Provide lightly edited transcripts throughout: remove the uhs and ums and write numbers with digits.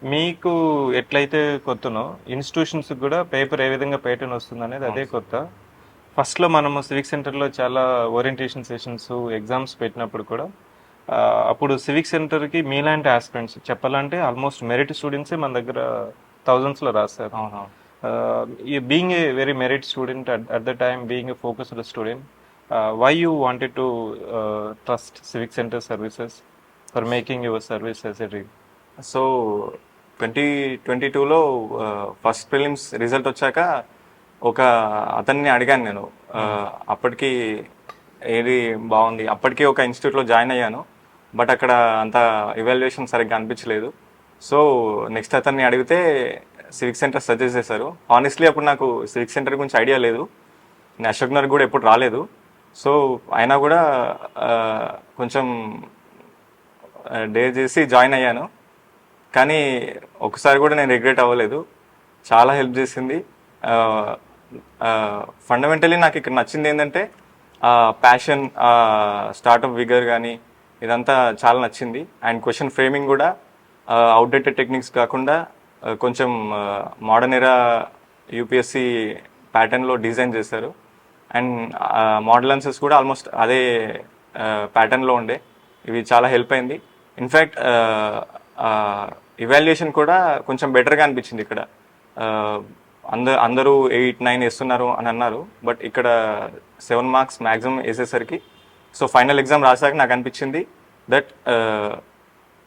మీకు ఎట్లయితే కొత్తనో ఇన్స్టిట్యూషన్స్ కూడా పేపర్ ఏ విధంగా ప్యాటర్న్ వస్తుంది అనేది అదే కొత్త. ఫస్ట్లో మనము సివిక్ సెంటర్లో చాలా ఓరియంటేషన్ సెషన్స్ ఎగ్జామ్స్ పెట్టినప్పుడు కూడా అప్పుడు సివిక్ సెంటర్కి మీలాంటి ఆస్పిరెంట్స్ చెప్పాలంటే ఆల్మోస్ట్ మెరిట్ స్టూడెంట్సే మన దగ్గర థౌజండ్స్లో రాస్తారు. Being a very merit student at the time, being a focused student, why you wanted to trust civic center services for making your service as a dream? So 2022లో first prelims result వచ్చాక ఒక అతన్ని అడిగాను నేను. అప్పటికి ఏది బాగుంది, అప్పటికి ఒక ఇన్స్టిట్యూట్లో జాయిన్ అయ్యాను, బట్ అక్కడ అంత ఇవాల్యుయేషన్ సరిగ్గా అనిపించలేదు. సో నెక్స్ట్ అతన్ని అడిగితే సివిక్ సెంటర్ సజెస్ట్ చేశారు. హానెస్ట్లీ అప్పుడు నాకు సివిక్ సెంటర్ గురించి ఐడియా లేదు, నేను అశోక్ నగర్ కూడా ఎప్పుడు రాలేదు. సో అయినా కూడా కొంచెం డేర్ చేసి జాయిన్ అయ్యాను. కానీ ఒకసారి కూడా నేను రిగ్రెట్ అవ్వలేదు, చాలా హెల్ప్ చేసింది. ఫండమెంటలీ నాకు ఇక్కడ నచ్చింది ఏంటంటే ప్యాషన్, స్టార్టప్ విగర్ కానీ ఇదంతా చాలా నచ్చింది. అండ్ క్వశ్చన్ ఫ్రేమింగ్ కూడా అవుట్డేటెడ్ టెక్నిక్స్ కాకుండా కొంచెం మోడర్న్ ఎరా యూపీఎస్సి ప్యాటర్న్లో డిజైన్ చేశారు. అండ్ మోడల్ ఆన్సర్స్ కూడా ఆల్మోస్ట్ అదే ప్యాటర్న్లో ఉండే. ఇవి చాలా హెల్ప్ అయింది. ఇన్ఫ్యాక్ట్ ఇవాల్యుయేషన్ కూడా కొంచెం బెటర్గా అనిపించింది ఇక్కడ. అందరూ 8-9 వేస్తున్నారు అని అన్నారు, బట్ ఇక్కడ 7 మార్క్స్ మ్యాక్సిమం వేసేసరికి, సో ఫైనల్ ఎగ్జామ్ రాసాక నాకు అనిపించింది దట్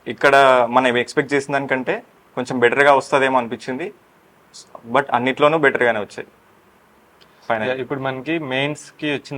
ఇక్కడ మనం ఎక్స్పెక్ట్ చేసిన దానికంటే కొంచెం బెటర్గా వస్తుందేమో అనిపించింది. బట్ అన్నిట్లోనూ బెటర్గానే వచ్చాయి ఫైనల్. ఇప్పుడు మనకి మెయిన్స్కి వచ్చిన